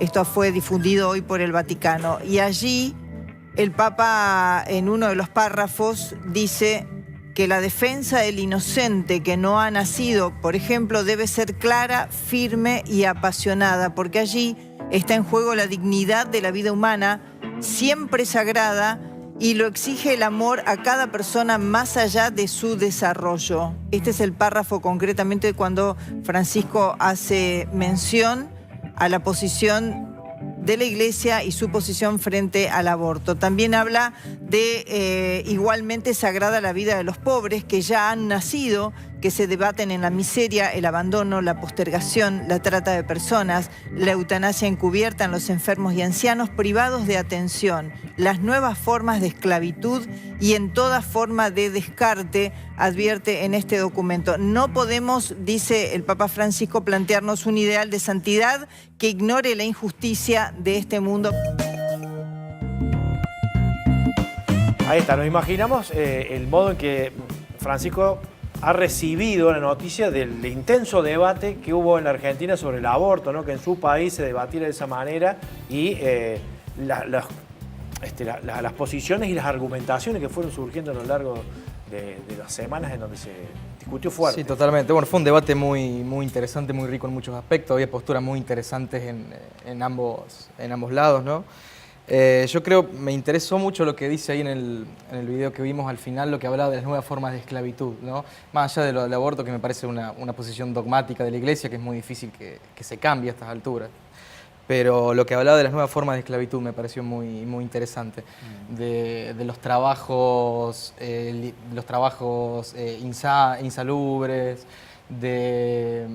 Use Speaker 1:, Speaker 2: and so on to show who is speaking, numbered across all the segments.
Speaker 1: Esto fue difundido hoy por el Vaticano. Y allí el Papa, en uno de los párrafos, dice que la defensa del inocente que no ha nacido, por ejemplo, debe ser clara, firme y apasionada, porque allí está en juego la dignidad de la vida humana, siempre sagrada, y lo exige el amor a cada persona más allá de su desarrollo. Este es el párrafo concretamente cuando Francisco hace mención a la posición de la Iglesia y su posición frente al aborto. También habla de igualmente sagrada la vida de los pobres que ya han nacido, que se debaten en la miseria, el abandono, la postergación, la trata de personas, la eutanasia encubierta en los enfermos y ancianos privados de atención, las nuevas formas de esclavitud y en toda forma de descarte, advierte en este documento. No podemos, dice el Papa Francisco, plantearnos un ideal de santidad que ignore la injusticia de este mundo.
Speaker 2: Ahí está, nos imaginamos el modo en que Francisco ha recibido la noticia del intenso debate que hubo en la Argentina sobre el aborto, ¿no? Que en su país se debatiera de esa manera y las posiciones y las argumentaciones que fueron surgiendo a lo largo de las semanas en donde se discutió fuerte.
Speaker 3: Sí, totalmente. Bueno, fue un debate muy interesante, muy rico en muchos aspectos. Había posturas muy interesantes en ambos lados, ¿no? Yo creo, me interesó mucho lo que dice ahí en el video que vimos al final, lo que hablaba de las nuevas formas de esclavitud, ¿no? Más allá de lo del aborto, que me parece una posición dogmática de la Iglesia, que es muy difícil que se cambie a estas alturas. Pero lo que hablaba de las nuevas formas de esclavitud me pareció muy interesante. De los trabajos, insalubres, de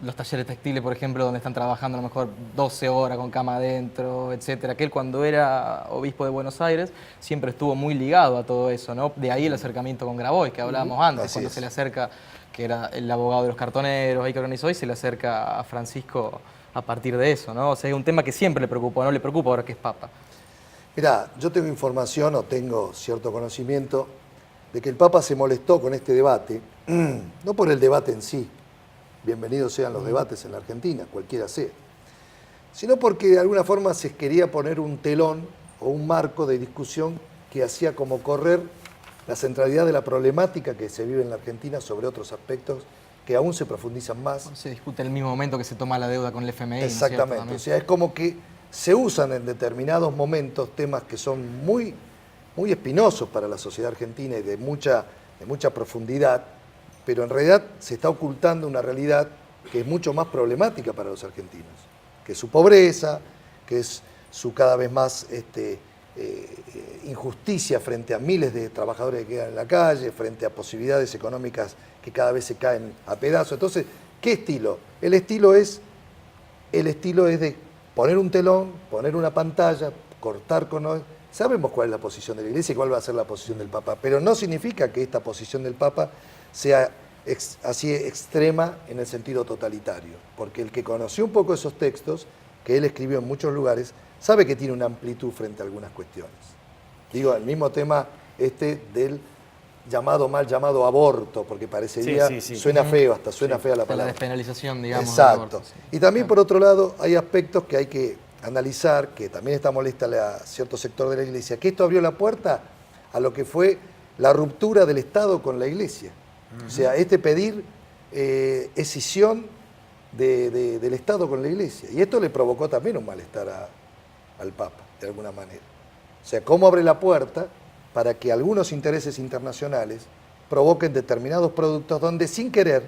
Speaker 3: los talleres textiles, por ejemplo, donde están trabajando a lo mejor 12 horas con cama adentro, etcétera. Que él, cuando era obispo de Buenos Aires, siempre estuvo muy ligado a todo eso, ¿no? De ahí el acercamiento con Grabois, que hablábamos antes, cuando se le acerca, que era el abogado de los cartoneros, ahí que organizó, y se le acerca a Francisco a partir de eso, ¿no? O sea, es un tema que siempre le preocupó, no le preocupa ahora que es Papa.
Speaker 4: Mirá, yo tengo información o tengo cierto conocimiento de que el Papa se molestó con este debate, no por el debate en sí, bienvenidos sean los debates en la Argentina, cualquiera sea, sino porque de alguna forma se quería poner un telón o un marco de discusión que hacía como correr la centralidad de la problemática que se vive en la Argentina sobre otros aspectos que aún se profundizan más.
Speaker 3: Se discute en el mismo momento que se toma la deuda con el FMI.
Speaker 4: Exactamente,
Speaker 3: ¿no?
Speaker 4: o sea, es como que se usan en determinados momentos temas que son muy espinosos para la sociedad argentina y de mucha profundidad, pero en realidad se está ocultando una realidad que es mucho más problemática para los argentinos, que es su pobreza, que es su cada vez más injusticia frente a miles de trabajadores que quedan en la calle, frente a posibilidades económicas que cada vez se caen a pedazos. Entonces, ¿qué estilo? El estilo es de poner un telón, poner una pantalla, cortar con... Sabemos cuál es la posición de la Iglesia y cuál va a ser la posición del Papa, pero no significa que esta posición del Papa sea así extrema en el sentido totalitario, porque el que conoció un poco esos textos, que él escribió en muchos lugares, sabe que tiene una amplitud frente a algunas cuestiones. Digo, el mismo tema del mal llamado aborto, porque parecería, suena feo, hasta suena fea la palabra.
Speaker 3: La despenalización, digamos.
Speaker 4: Exacto.
Speaker 3: Aborto, sí.
Speaker 4: Y también, por otro lado, hay aspectos que hay que analizar, que también está molesta a cierto sector de la Iglesia, que esto abrió la puerta a lo que fue la ruptura del Estado con la Iglesia. O sea, pedir escisión del Estado con la Iglesia. Y esto le provocó también un malestar al Papa, de alguna manera. O sea, cómo abre la puerta para que algunos intereses internacionales provoquen determinados productos donde, sin querer,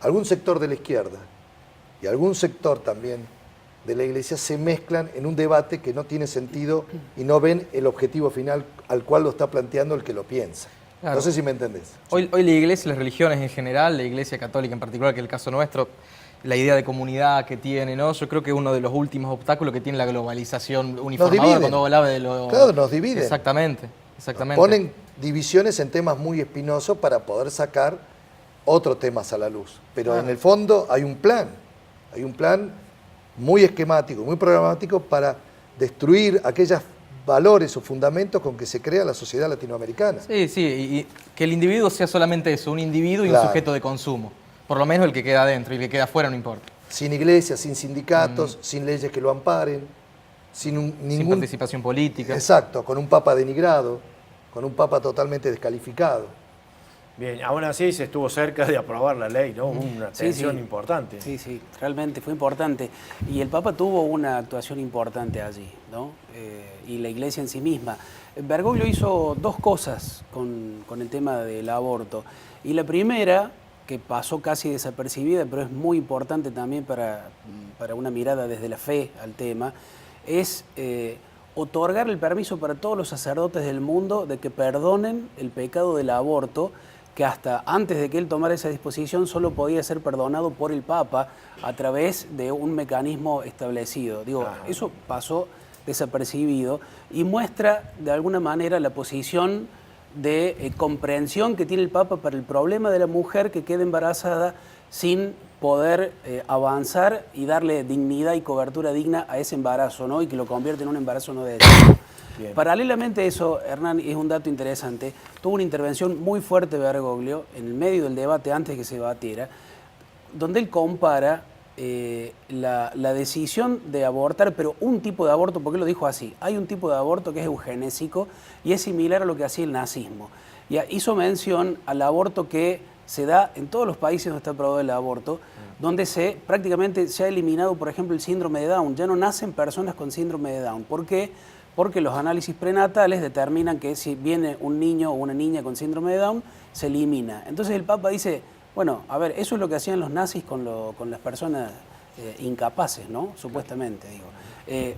Speaker 4: algún sector de la izquierda y algún sector también de la Iglesia se mezclan en un debate que no tiene sentido y no ven el objetivo final al cual lo está planteando el que lo piensa. Claro. No sé si me entendés.
Speaker 3: Hoy la Iglesia, las religiones en general, la Iglesia católica en particular, que es el caso nuestro, la idea de comunidad que tiene, ¿no? Yo creo que uno de los últimos obstáculos que tiene la globalización uniformadora, cuando hablaba de lo...
Speaker 4: Claro, nos dividen.
Speaker 3: Exactamente.
Speaker 4: Ponen divisiones en temas muy espinosos para poder sacar otros temas a la luz. Pero en el fondo hay un plan muy esquemático, muy programático para destruir aquellos valores o fundamentos con que se crea la sociedad latinoamericana.
Speaker 3: Sí, y que el individuo sea solamente eso, un individuo y un sujeto de consumo. Por lo menos el que queda adentro y el que queda afuera no importa.
Speaker 4: sin iglesias, sin sindicatos, sin leyes que lo amparen, sin
Speaker 3: Sin participación política.
Speaker 4: Exacto, con un papa denigrado, con un papa totalmente descalificado.
Speaker 2: Bien, aún así se estuvo cerca de aprobar la ley, ¿no? Hubo una tensión importante.
Speaker 5: Sí, sí, realmente fue importante. Y el Papa tuvo una actuación importante allí, ¿no? Y la Iglesia en sí misma. Bergoglio hizo dos cosas con el tema del aborto. Y la primera, que pasó casi desapercibida, pero es muy importante también para una mirada desde la fe al tema, es otorgar el permiso para todos los sacerdotes del mundo de que perdonen el pecado del aborto, que hasta antes de que él tomara esa disposición solo podía ser perdonado por el Papa a través de un mecanismo establecido. Digo, eso pasó desapercibido y muestra de alguna manera la posición de comprensión que tiene el Papa para el problema de la mujer que queda embarazada sin poder avanzar y darle dignidad y cobertura digna a ese embarazo, ¿no? Y que lo convierte en un embarazo no deseado. Bien. Paralelamente a eso, Hernán, es un dato interesante, tuvo una intervención muy fuerte Bergoglio en el medio del debate, antes de que se debatiera, donde él compara la decisión de abortar, pero un tipo de aborto, porque él lo dijo así, hay un tipo de aborto que es eugenésico y es similar a lo que hacía el nazismo. Y hizo mención al aborto que se da en todos los países donde está aprobado el aborto, donde prácticamente se ha eliminado, por ejemplo, el síndrome de Down. Ya no nacen personas con síndrome de Down. ¿Por qué? Porque los análisis prenatales determinan que si viene un niño o una niña con síndrome de Down, se elimina. Entonces el Papa dice, bueno, a ver, eso es lo que hacían los nazis con las personas incapaces, ¿no? Supuestamente, digo.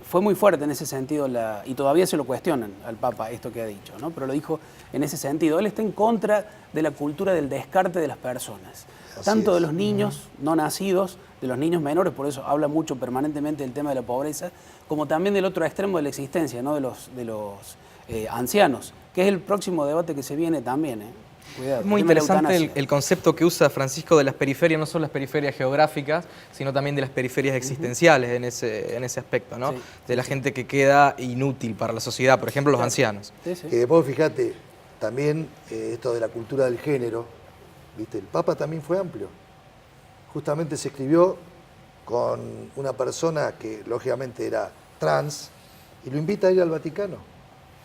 Speaker 5: Fue muy fuerte en ese sentido, y todavía se lo cuestionan al Papa esto que ha dicho, ¿no? Pero lo dijo en ese sentido. Él está en contra de la cultura del descarte de las personas, tanto de los niños no nacidos, de los niños menores, por eso habla mucho permanentemente del tema de la pobreza, como también del otro extremo de la existencia, ¿no? de los ancianos, que es el próximo debate que se viene también, Cuidado,
Speaker 3: es muy interesante el concepto que usa Francisco de las periferias, no solo las periferias geográficas, sino también de las periferias existenciales en ese aspecto, ¿no? Sí, de la gente que queda inútil para la sociedad, por ejemplo, los ancianos.
Speaker 4: Sí, sí. Que después, fíjate, también esto de la cultura del género, ¿viste? El Papa también fue amplio. Justamente se escribió con una persona que lógicamente era trans y lo invita a ir al Vaticano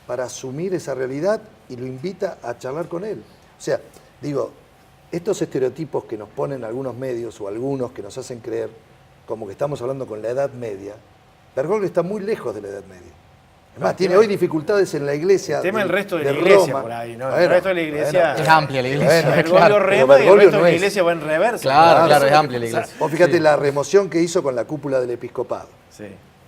Speaker 4: para asumir esa realidad y lo invita a charlar con él. O sea, digo, estos estereotipos que nos ponen algunos medios o algunos que nos hacen creer como que estamos hablando con la Edad Media, Bergoglio está muy lejos de la Edad Media. Es más, tiene hoy dificultades en la iglesia.
Speaker 2: El tema del resto de la
Speaker 4: Roma.
Speaker 2: iglesia por ahí, ¿no? El resto de la iglesia.
Speaker 3: Es amplia la iglesia.
Speaker 2: Bergoglio rema y el resto de la iglesia va en reversa.
Speaker 3: Claro, es amplia la iglesia.
Speaker 4: Vos fíjate la remoción que hizo con la cúpula del episcopado.
Speaker 2: Sí.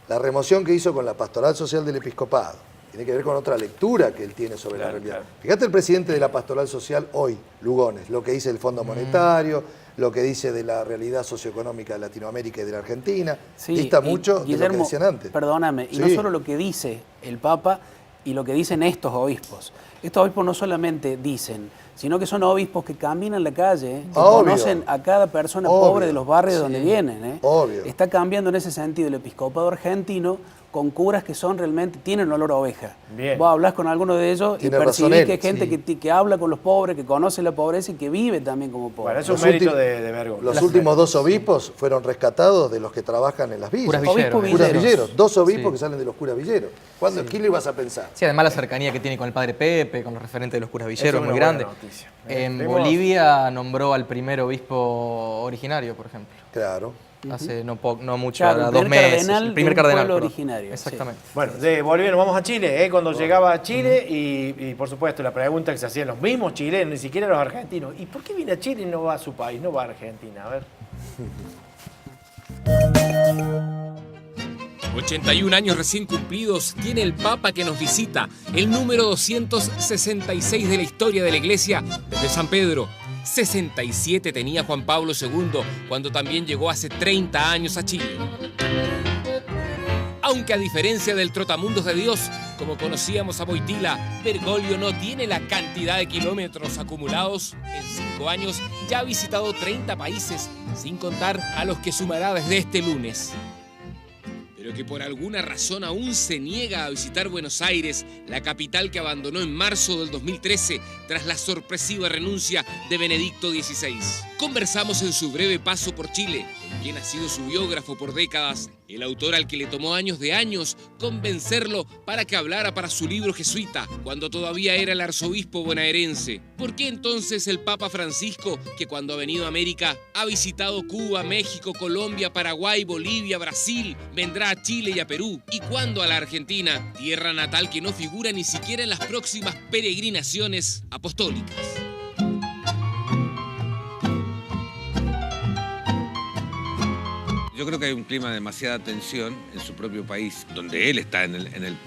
Speaker 2: La
Speaker 4: remoción que hizo con la pastoral social del episcopado. Tiene que ver con otra lectura que él tiene sobre la realidad. Claro. Fíjate el presidente de la pastoral social hoy, Lugones, lo que dice del Fondo Monetario, lo que dice de la realidad socioeconómica de Latinoamérica y de la Argentina. Sí, dista mucho de lo que decían antes.
Speaker 5: Perdóname, y no solo lo que dice el Papa y lo que dicen estos obispos. Estos obispos no solamente dicen, sino que son obispos que caminan la calle, que conocen a cada persona pobre de los barrios donde vienen.
Speaker 4: Obvio.
Speaker 5: Está cambiando en ese sentido el episcopado argentino con curas que son realmente, tienen olor a oveja. Bien. Vos hablás con alguno de ellos y percibís que hay gente que habla con los pobres, que conoce la pobreza y que vive también como pobre.
Speaker 2: Bueno, eso es un mérito de Bergoglio.
Speaker 4: Los últimos dos obispos fueron rescatados de los que trabajan en las villas.
Speaker 3: Curas
Speaker 4: villeros. Dos obispos que salen de los curas villeros. ¿Qué le ibas a pensar?
Speaker 3: Sí, además la cercanía que tiene con el padre Pepe, con los referentes de los curas villeros, muy grande. En Bolivia nombró al primer obispo originario, por ejemplo.
Speaker 4: Claro.
Speaker 3: Hace no mucho, ahora 2 meses.
Speaker 5: El primer cardenal originario.
Speaker 3: Exactamente.
Speaker 2: Sí. Bueno, de Bolivia nos vamos a Chile, cuando llegaba a Chile y por supuesto la pregunta que se hacían los mismos chilenos, ni siquiera los argentinos, ¿y por qué viene a Chile y no va a su país, no va a Argentina? A ver.
Speaker 6: 81 años recién cumplidos tiene el Papa que nos visita, el número 266 de la historia de la Iglesia desde San Pedro. 67 tenía Juan Pablo II cuando también llegó hace 30 años a Chile. Aunque a diferencia del Trotamundos de Dios, como conocíamos a Wojtyla, Bergoglio no tiene la cantidad de kilómetros acumulados. En 5 años ya ha visitado 30 países, sin contar a los que sumará desde este lunes. Pero que por alguna razón aún se niega a visitar Buenos Aires, la capital que abandonó en marzo del 2013 tras la sorpresiva renuncia de Benedicto XVI. Conversamos en su breve paso por Chile con quien ha sido su biógrafo por décadas, el autor al que le tomó años convencerlo para que hablara para su libro jesuita, cuando todavía era el arzobispo bonaerense. ¿Por qué entonces el Papa Francisco, que cuando ha venido a América ha visitado Cuba, México, Colombia, Paraguay, Bolivia, Brasil, vendrá a Chile y a Perú? ¿Y cuándo a la Argentina, tierra natal que no figura ni siquiera en las próximas peregrinaciones apostólicas?
Speaker 7: Yo creo que hay un clima de demasiada tensión en su propio país, donde él está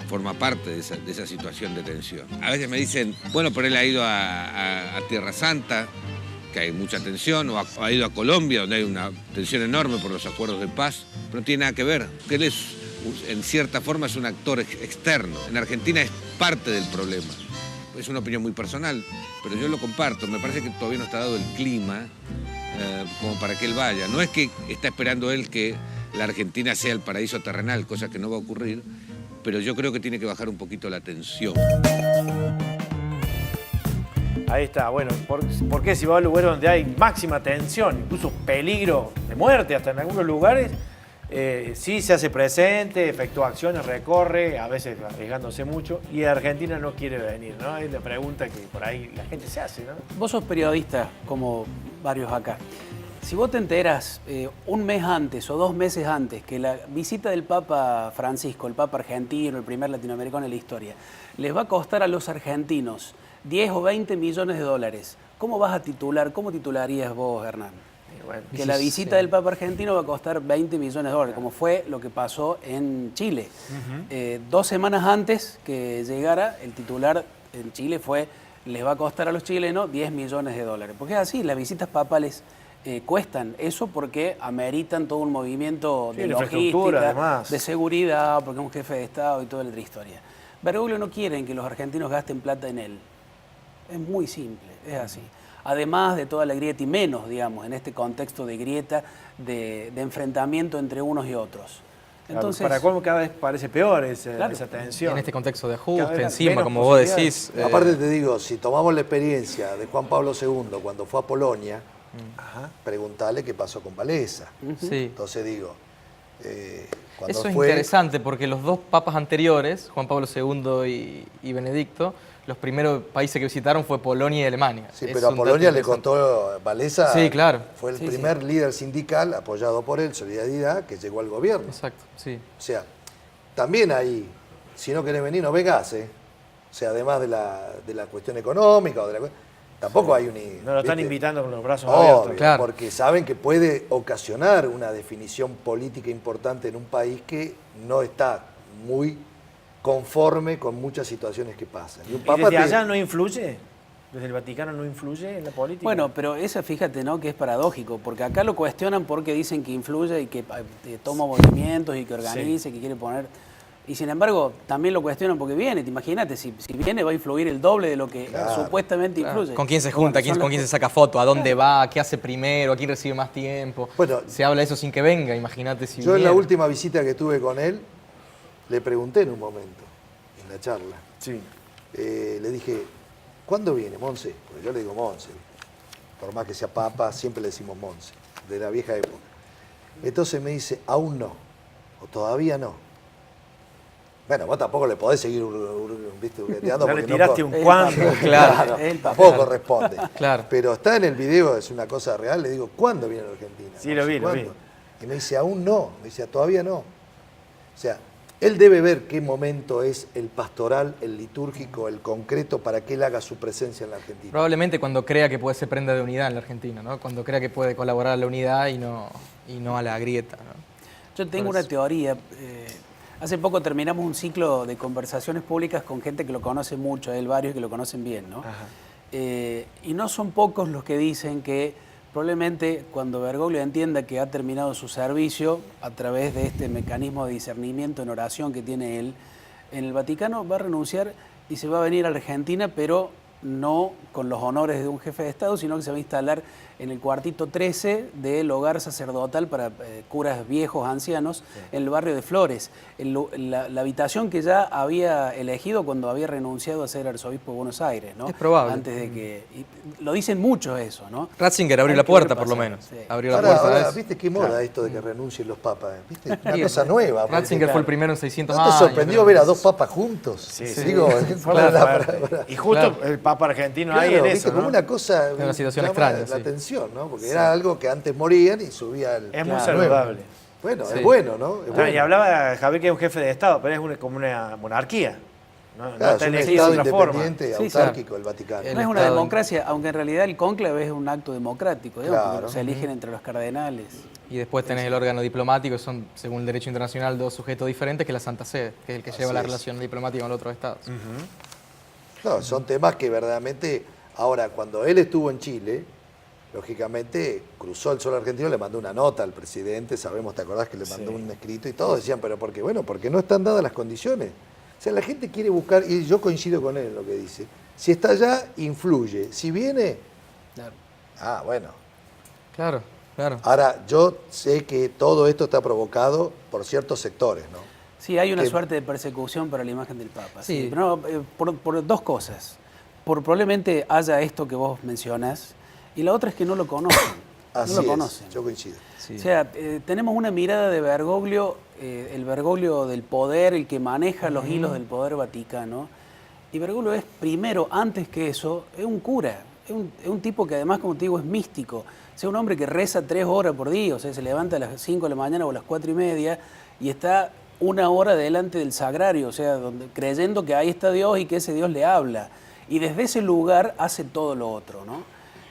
Speaker 7: forma parte de esa situación de tensión. A veces me dicen, bueno, pero él ha ido a Tierra Santa, que hay mucha tensión, o ha ido a Colombia, donde hay una tensión enorme por los acuerdos de paz, pero no tiene nada que ver, que él es, en cierta forma, es un actor externo. En Argentina es parte del problema. Es una opinión muy personal, pero yo lo comparto. Me parece que todavía no está dado el clima como para que él vaya. No es que está esperando él que la Argentina sea el paraíso terrenal, cosa que no va a ocurrir, pero yo creo que tiene que bajar un poquito la tensión.
Speaker 2: Ahí está, bueno, ¿por qué si va a lugares donde hay máxima tensión, incluso peligro de muerte hasta en algunos lugares, sí se hace presente, efectúa acciones, recorre, a veces arriesgándose mucho, y Argentina no quiere venir, ¿no? Es la pregunta que por ahí la gente se hace, ¿no?
Speaker 5: Vos sos periodista, como varios acá. Si vos te enteras un mes antes o 2 meses antes que la visita del Papa Francisco, el Papa argentino, el primer latinoamericano en la historia, les va a costar a los argentinos 10 o 20 millones de dólares, ¿cómo vas a titular? ¿Cómo titularías vos, Hernán?
Speaker 2: Bueno,
Speaker 5: Que la visita del Papa argentino va a costar 20 millones de dólares, como fue lo que pasó en Chile. 2 semanas antes que llegara, el titular en Chile fue, les va a costar a los chilenos 10 millones de dólares. Porque es así, las visitas papales cuestan eso porque ameritan todo un movimiento de logística,
Speaker 2: además,
Speaker 5: de seguridad, porque es un jefe de Estado y toda la otra historia. Bergoglio no quieren que los argentinos gasten plata en él. Es muy simple, es así. Además de toda la grieta y menos, digamos, en este contexto de grieta, de enfrentamiento entre unos y otros. Entonces,
Speaker 2: para cómo cada vez parece peor esa tensión.
Speaker 3: En este contexto de
Speaker 2: Cada
Speaker 3: ajuste,
Speaker 2: vez
Speaker 3: encima,
Speaker 2: menos
Speaker 3: como vos
Speaker 2: posibilidades.
Speaker 3: decís.
Speaker 4: Aparte te digo, si tomamos la experiencia de Juan Pablo II cuando fue a Polonia, preguntale qué pasó con Wałęsa.
Speaker 3: Sí.
Speaker 4: Entonces digo, cuando
Speaker 3: Eso es
Speaker 4: fue...
Speaker 3: interesante porque los 2 papas anteriores, Juan Pablo II y Benedicto, los primeros países que visitaron fue Polonia y Alemania.
Speaker 4: Sí,
Speaker 3: Es
Speaker 4: pero a
Speaker 3: un
Speaker 4: Polonia
Speaker 3: dato
Speaker 4: le
Speaker 3: interesante.
Speaker 4: costó Wałęsa.
Speaker 3: Sí, claro.
Speaker 4: Fue el
Speaker 5: Sí,
Speaker 4: primer líder sindical apoyado por él, Solidaridad, que llegó al gobierno.
Speaker 3: Exacto, sí.
Speaker 4: O sea, también ahí, si no querés venir, no vengas, ¿eh? O sea, además de la cuestión económica, o de la, tampoco hay un...
Speaker 2: No lo están
Speaker 4: ¿viste?
Speaker 2: invitando con los brazos
Speaker 4: Obvio,
Speaker 2: abiertos.
Speaker 3: Claro.
Speaker 4: porque saben que puede ocasionar una definición política importante en un país que no está muy conforme con muchas situaciones que pasan. Y un
Speaker 2: ¿Y
Speaker 4: papa
Speaker 2: desde
Speaker 4: te-
Speaker 2: allá no influye? ¿Desde el Vaticano no influye en la política?
Speaker 5: bueno, pero eso fíjate, ¿no? Que es paradójico, porque acá lo cuestionan porque dicen que influye y que toma movimientos y que organiza, que quiere poner... Y sin embargo, también lo cuestionan porque viene, te imagínate, si viene va a influir el doble de lo que
Speaker 4: Claro.
Speaker 5: supuestamente influye.
Speaker 3: ¿Con quién se junta?
Speaker 5: Son
Speaker 3: ¿Con quién se
Speaker 5: las
Speaker 3: saca foto? ¿A dónde va? ¿Qué hace primero? ¿A quién recibe más tiempo?
Speaker 4: Bueno,
Speaker 3: se habla de eso sin que venga, imagínate si
Speaker 4: yo en la
Speaker 3: viniera.
Speaker 4: última visita que tuve con él, le pregunté en un momento, en la charla,
Speaker 2: Sí.
Speaker 4: le dije, ¿cuándo viene, Monse? Porque yo le digo Monse, por más que sea papa, siempre le decimos Monse, de la vieja época. Entonces me dice, aún no, o todavía no. Bueno, vos tampoco le podés seguir ¿viste? Hurgueteando
Speaker 2: Ya le
Speaker 4: porque
Speaker 2: tiraste
Speaker 4: no,
Speaker 2: un
Speaker 5: el
Speaker 2: cuándo.
Speaker 5: papel.
Speaker 3: Claro.
Speaker 5: El papel.
Speaker 4: tampoco corresponde.
Speaker 3: Claro.
Speaker 4: Pero está en el video, es una cosa real, le digo, ¿cuándo viene a la Argentina?
Speaker 2: Sí, lo vi, lo
Speaker 4: ¿Cuándo?
Speaker 2: vi.
Speaker 4: Y me dice, aún no, me dice, todavía no. O sea, él debe ver qué momento es el pastoral, el litúrgico, el concreto para que él haga su presencia en la Argentina.
Speaker 3: Probablemente cuando crea que puede ser prenda de unidad en la Argentina, ¿no? Cuando crea que puede colaborar a la unidad y no a la grieta, ¿no?
Speaker 5: Yo tengo una teoría. Hace poco terminamos un ciclo de conversaciones públicas con gente que lo conoce mucho, él varios que lo conocen bien, ¿no? Y no son pocos los que dicen que probablemente cuando Bergoglio entienda que ha terminado su servicio a través de este mecanismo de discernimiento en oración que tiene él, en el Vaticano va a renunciar y se va a venir a Argentina, pero no con los honores de un jefe de Estado, sino que se va a instalar en el cuartito 13 del hogar sacerdotal para curas viejos, ancianos, en el barrio de Flores. La habitación que ya había elegido cuando había renunciado a ser arzobispo de Buenos Aires, ¿no?
Speaker 3: Es probable.
Speaker 5: Antes de que... y lo dicen mucho eso, ¿no?
Speaker 3: Ratzinger abrió
Speaker 5: Hay
Speaker 3: la
Speaker 5: que ver
Speaker 3: puerta, por lo
Speaker 5: pasar,
Speaker 3: menos.
Speaker 5: sí.
Speaker 3: Abrió la
Speaker 4: Ahora,
Speaker 3: puerta. ¿ves?
Speaker 4: ¿viste qué moda esto de que renuncien los papas? ¿Viste? Una cosa nueva. porque-
Speaker 3: Ratzinger fue el primero en 600
Speaker 4: ¿No
Speaker 3: años.
Speaker 4: te sorprendió
Speaker 3: creo.
Speaker 4: ver a dos papas juntos?
Speaker 2: Sí, sí.
Speaker 4: Digo,
Speaker 2: Fue
Speaker 4: para-
Speaker 2: muy
Speaker 4: para-
Speaker 2: fuerte.
Speaker 4: para-
Speaker 2: Y justo
Speaker 3: Claro.
Speaker 2: el Papa argentino
Speaker 4: Claro,
Speaker 2: ahí en
Speaker 4: viste,
Speaker 2: eso,
Speaker 4: como
Speaker 2: ¿no?
Speaker 4: una cosa,
Speaker 3: una situación
Speaker 4: llama
Speaker 3: extraña,
Speaker 4: la
Speaker 3: sí.
Speaker 4: atención, ¿no? Porque era algo que antes morían y subía el...
Speaker 2: Es muy
Speaker 4: la
Speaker 2: saludable.
Speaker 4: nueva. Bueno,
Speaker 3: Sí.
Speaker 4: es bueno, ¿no? Es
Speaker 2: Ah,
Speaker 4: bueno.
Speaker 2: y hablaba Javier que es un jefe de Estado, pero es como una monarquía. No,
Speaker 4: Claro,
Speaker 2: está
Speaker 4: es un
Speaker 2: elegido de
Speaker 4: Estado
Speaker 2: otra forma.
Speaker 4: independiente,
Speaker 5: Sí,
Speaker 4: autárquico, el Vaticano.
Speaker 3: El
Speaker 5: No es una
Speaker 3: Estado-
Speaker 5: democracia, aunque en realidad el cónclave es un acto democrático, digamos,
Speaker 4: Claro.
Speaker 5: porque se eligen entre los cardenales.
Speaker 3: Y después tenés el órgano diplomático, que son, según el derecho internacional, dos sujetos diferentes, que es la Santa Sede, que es el que lleva
Speaker 4: Así
Speaker 3: la
Speaker 4: es.
Speaker 3: relación diplomática con los otros estados.
Speaker 4: No, son temas que verdaderamente... Ahora, cuando él estuvo en Chile, lógicamente cruzó el suelo argentino, le mandó una nota al presidente, sabemos, ¿te acordás que le mandó un escrito? Y todos decían, pero ¿por qué? Bueno, porque no están dadas las condiciones. O sea, la gente quiere buscar, y yo coincido con él en lo que dice, si está allá, influye. Si viene,
Speaker 5: Claro.
Speaker 4: bueno.
Speaker 3: Claro, claro.
Speaker 4: Ahora, yo sé que todo esto está provocado por ciertos sectores, ¿no?
Speaker 5: Sí, hay una
Speaker 4: Que-
Speaker 5: suerte de persecución para la imagen del Papa.
Speaker 3: Sí.
Speaker 5: Sí. Pero no, por dos cosas. Probablemente haya esto que vos mencionás, y la otra es que no lo conocen.
Speaker 4: Así
Speaker 5: no lo
Speaker 4: es,
Speaker 5: conocen.
Speaker 4: yo coincido.
Speaker 3: Sí.
Speaker 5: O sea, tenemos una mirada de Bergoglio, el Bergoglio del poder, el que maneja los hilos del poder vaticano. Y Bergoglio es primero, antes que eso, es un cura. Es un tipo que además, como te digo, es místico. O sea, un hombre que reza 3 horas por día. O sea, se levanta a las 5 de la mañana o a las 4:30 y está 1 hora delante del sagrario. O sea, creyendo que ahí está Dios y que ese Dios le habla. Y desde ese lugar hace todo lo otro, ¿no?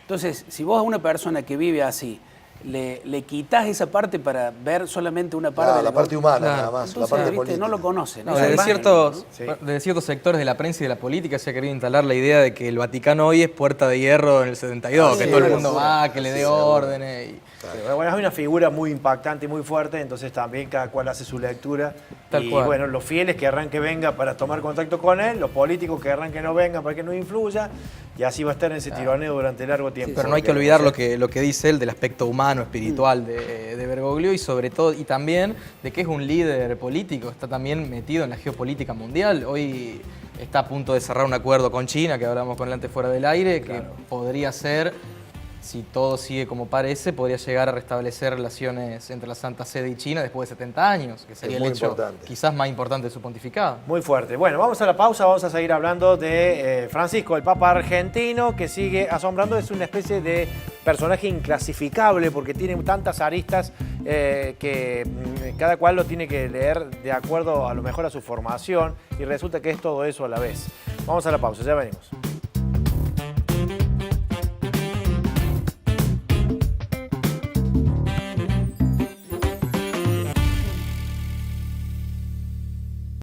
Speaker 5: Entonces, si vos a una persona que vive así, le quitas esa parte para ver solamente una parte
Speaker 4: Claro,
Speaker 5: de
Speaker 4: la parte humana,
Speaker 3: Claro.
Speaker 4: nada más, la
Speaker 5: Entonces,
Speaker 4: parte
Speaker 5: ¿viste?
Speaker 4: política.
Speaker 5: No lo conocen.
Speaker 3: No,
Speaker 5: Esa
Speaker 3: desde,
Speaker 5: imagen,
Speaker 3: ciertos,
Speaker 5: ¿no?
Speaker 2: Sí.
Speaker 3: desde ciertos sectores de la prensa y de la política se ha querido instalar la idea de que el Vaticano hoy es puerta de hierro en el 72, que
Speaker 4: sí,
Speaker 3: todo el
Speaker 4: sí,
Speaker 3: mundo
Speaker 4: sí.
Speaker 3: va, que le dé
Speaker 4: Sí,
Speaker 3: órdenes.
Speaker 2: Pero bueno, es una figura muy impactante y muy fuerte, entonces también cada cual hace su lectura.
Speaker 3: Tal
Speaker 2: y
Speaker 3: cual.
Speaker 2: bueno, los fieles querrán que venga para tomar contacto con él, los políticos querrán que no vengan para que no influya, y así va a estar en ese tironeo durante largo tiempo.
Speaker 3: Pero no hay que
Speaker 2: Porque,
Speaker 3: olvidar
Speaker 2: o sea,
Speaker 3: lo que dice él del aspecto humano, espiritual de Bergoglio y sobre todo, y también de que es un líder político, está también metido en la geopolítica mundial. Hoy está a punto de cerrar un acuerdo con China, que hablamos con él antes fuera del aire, que podría ser, si todo sigue como parece, podría llegar a restablecer relaciones entre la Santa Sede y China después de 70 años, que sería
Speaker 4: Es
Speaker 3: el
Speaker 4: muy
Speaker 3: hecho
Speaker 4: importante.
Speaker 3: quizás más importante de su pontificado.
Speaker 2: Muy fuerte. Bueno, vamos a la pausa, vamos a seguir hablando de Francisco, el Papa argentino, que sigue asombrando. Es una especie de personaje inclasificable porque tiene tantas aristas que cada cual lo tiene que leer de acuerdo a lo mejor a su formación y resulta que es todo eso a la vez. Vamos a la pausa, ya venimos.